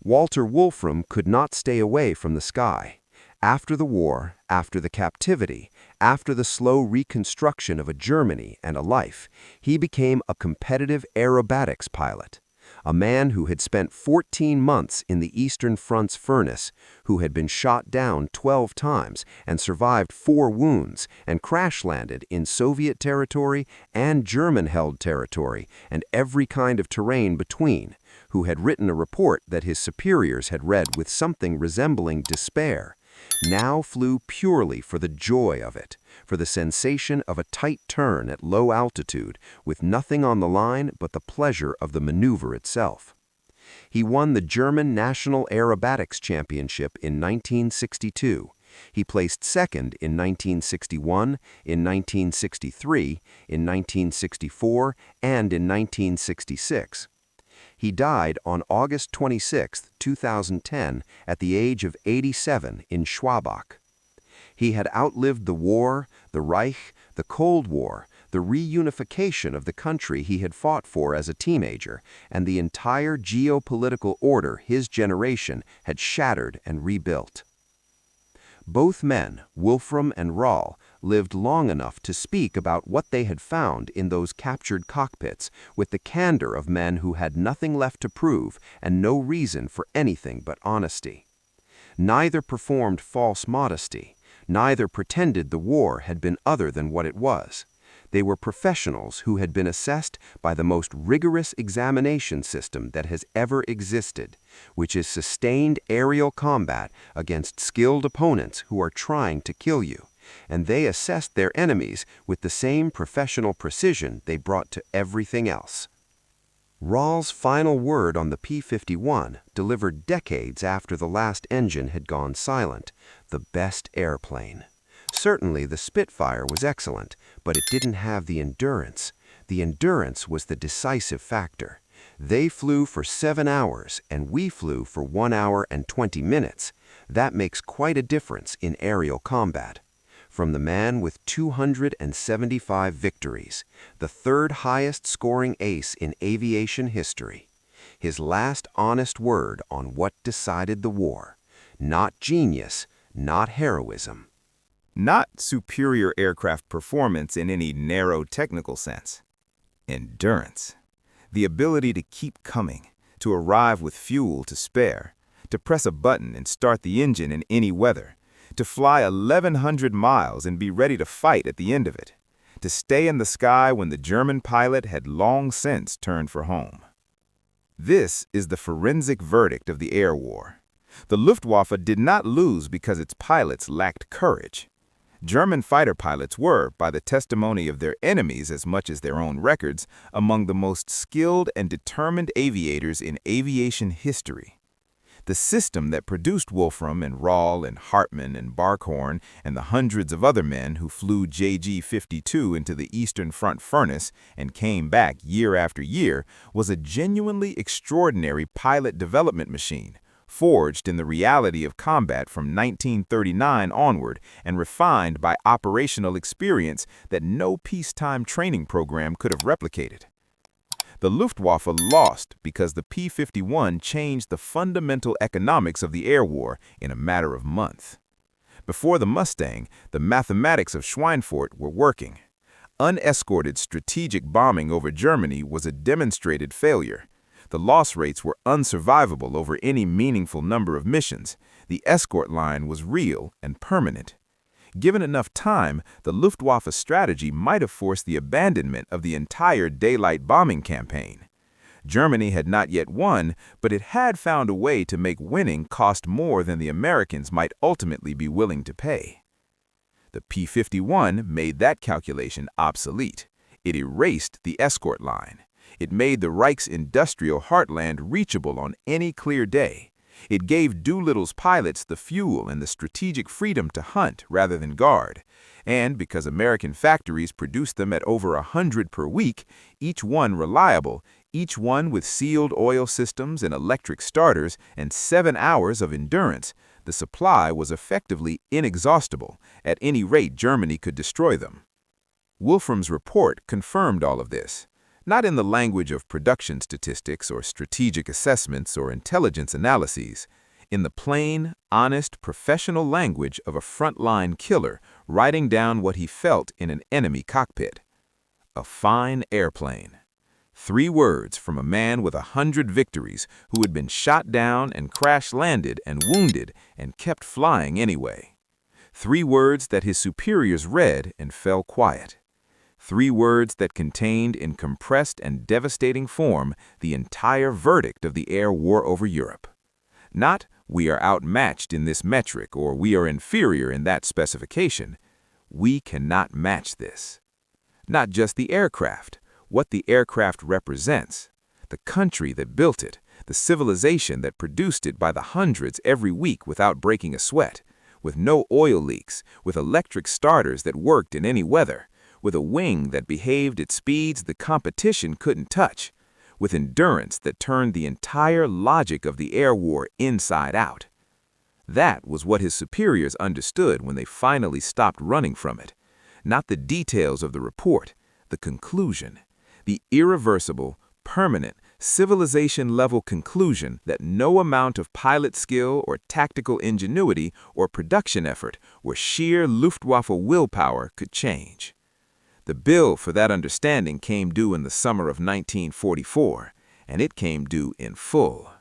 Walter Wolfram could not stay away from the sky. After the war, after the captivity, after the slow reconstruction of a Germany and a life, he became a competitive aerobatics pilot. A man who had spent 14 months in the Eastern Front's furnace, who had been shot down 12 times and survived 4 wounds and crash-landed in Soviet territory and German-held territory and every kind of terrain between, who had written a report that his superiors had read with something resembling despair, now flew purely for the joy of it, for the sensation of a tight turn at low altitude with nothing on the line but the pleasure of the maneuver itself. He won the German National Aerobatics Championship in 1962. He placed second in 1961, in 1963, in 1964, and in 1966. He died on August 26, 2010, at the age of 87 in Schwabach. He had outlived the war, the Reich, the Cold War, the reunification of the country he had fought for as a teenager, and the entire geopolitical order his generation had shattered and rebuilt. Both men, Wolfram and Rahl, lived long enough to speak about what they had found in those captured cockpits with the candor of men who had nothing left to prove and no reason for anything but honesty. Neither performed false modesty. Neither pretended the war had been other than what it was. They were professionals who had been assessed by the most rigorous examination system that has ever existed, which is sustained aerial combat against skilled opponents who are trying to kill you, and they assessed their enemies with the same professional precision they brought to everything else. Rahl's final word on the P-51, delivered decades after the last engine had gone silent: the best airplane. Certainly the Spitfire was excellent, but it didn't have the endurance. The endurance was the decisive factor. They flew for 7 hours, and we flew for 1 hour and 20 minutes. That makes quite a difference in aerial combat. From the man with 275 victories, the third highest scoring ace in aviation history. His last honest word on what decided the war. Not genius, not heroism. Not superior aircraft performance in any narrow technical sense. Endurance. The ability to keep coming, to arrive with fuel to spare, to press a button and start the engine in any weather, to fly 1,100 miles and be ready to fight at the end of it, to stay in the sky when the German pilot had long since turned for home. This is the forensic verdict of the air war. The Luftwaffe did not lose because its pilots lacked courage. German fighter pilots were, by the testimony of their enemies as much as their own records, among the most skilled and determined aviators in aviation history. The system that produced Wolfram and Rahl and Hartmann and Barkhorn and the hundreds of other men who flew JG-52 into the Eastern Front furnace and came back year after year was a genuinely extraordinary pilot development machine, forged in the reality of combat from 1939 onward and refined by operational experience that no peacetime training program could have replicated. The Luftwaffe lost because the P-51 changed the fundamental economics of the air war in a matter of months. Before the Mustang, the mathematics of Schweinfurt were working. Unescorted strategic bombing over Germany was a demonstrated failure. The loss rates were unsurvivable over any meaningful number of missions. The escort line was real and permanent. Given enough time, the Luftwaffe strategy might have forced the abandonment of the entire daylight bombing campaign. Germany had not yet won, but it had found a way to make winning cost more than the Americans might ultimately be willing to pay. The P-51 made that calculation obsolete. It erased the escort line. It made the Reich's industrial heartland reachable on any clear day. It gave Doolittle's pilots the fuel and the strategic freedom to hunt rather than guard. And because American factories produced them at over 100 per week, each one reliable, each one with sealed oil systems and electric starters and 7 hours of endurance, the supply was effectively inexhaustible. At any rate, Germany could destroy them. Wolfram's report confirmed all of this. Not in the language of production statistics or strategic assessments or intelligence analyses, in the plain, honest, professional language of a frontline killer writing down what he felt in an enemy cockpit. A fine airplane. 3 words from a man with 100 victories who had been shot down and crash-landed and wounded and kept flying anyway. 3 words that his superiors read and fell quiet. 3 words that contained in compressed and devastating form the entire verdict of the air war over Europe. Not, we are outmatched in this metric or we are inferior in that specification. We cannot match this. Not just the aircraft, what the aircraft represents, the country that built it, the civilization that produced it by the hundreds every week without breaking a sweat, with no oil leaks, with electric starters that worked in any weather, with a wing that behaved at speeds the competition couldn't touch, with endurance that turned the entire logic of the air war inside out. That was what his superiors understood when they finally stopped running from it. Not the details of the report, the conclusion, the irreversible, permanent, civilization-level conclusion that no amount of pilot skill or tactical ingenuity or production effort or sheer Luftwaffe willpower could change. The bill for that understanding came due in the summer of 1944, and it came due in full.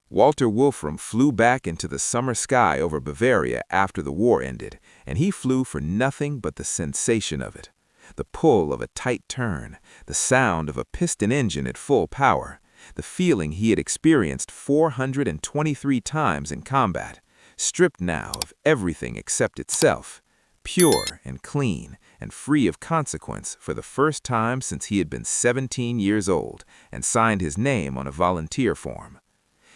Walter Wolfram flew back into the summer sky over Bavaria after the war ended, and he flew for nothing but the sensation of it. The pull of a tight turn, the sound of a piston engine at full power, the feeling he had experienced 423 times in combat, stripped now of everything except itself, pure and clean and free of consequence for the first time since he had been 17 years old and signed his name on a volunteer form.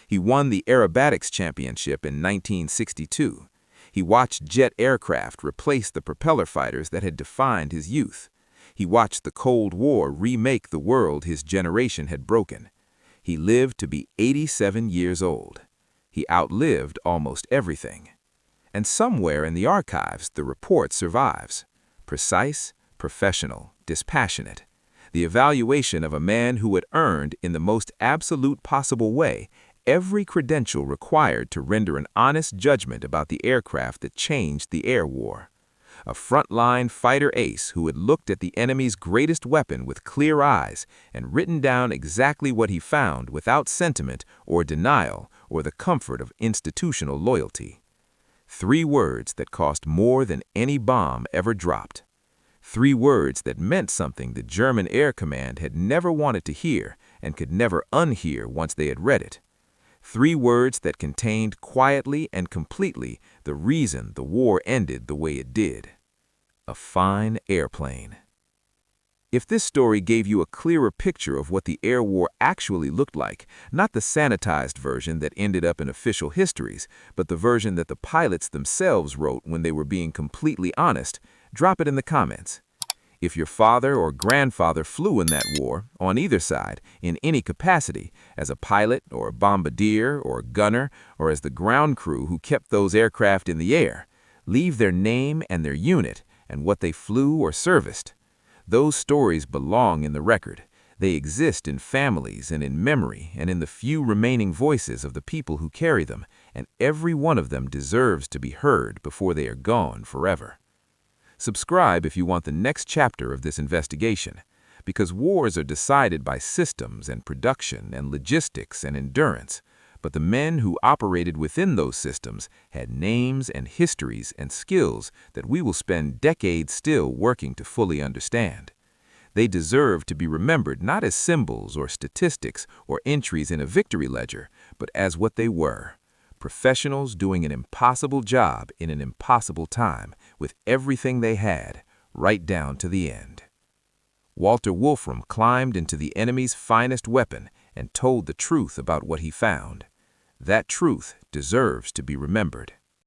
He won the aerobatics championship in 1962. He watched jet aircraft replace the propeller fighters that had defined his youth. He watched the Cold War remake the world his generation had broken. He lived to be 87 years old. He outlived almost everything. And somewhere in the archives, the report survives. Precise, professional, dispassionate. The evaluation of a man who had earned, in the most absolute possible way, every credential required to render an honest judgment about the aircraft that changed the air war. A frontline fighter ace who had looked at the enemy's greatest weapon with clear eyes and written down exactly what he found without sentiment or denial or the comfort of institutional loyalty. 3 words that cost more than any bomb ever dropped. 3 words that meant something the German Air Command had never wanted to hear and could never unhear once they had read it. 3 words that contained quietly and completely the reason the war ended the way it did. A fine airplane. If this story gave you a clearer picture of what the air war actually looked like, not the sanitized version that ended up in official histories, but the version that the pilots themselves wrote when they were being completely honest, drop it in the comments. If your father or grandfather flew in that war, on either side, in any capacity, as a pilot or a bombardier or a gunner, or as the ground crew who kept those aircraft in the air, leave their name and their unit and what they flew or serviced. Those stories belong in the record. They exist in families and in memory and in the few remaining voices of the people who carry them, and every one of them deserves to be heard before they are gone forever. Subscribe if you want the next chapter of this investigation, because wars are decided by systems and production and logistics and endurance, but the men who operated within those systems had names and histories and skills that we will spend decades still working to fully understand. They deserve to be remembered not as symbols or statistics or entries in a victory ledger, but as what they were: professionals doing an impossible job in an impossible time with everything they had, right down to the end. Walter Wolfram climbed into the enemy's finest weapon and told the truth about what he found. That truth deserves to be remembered.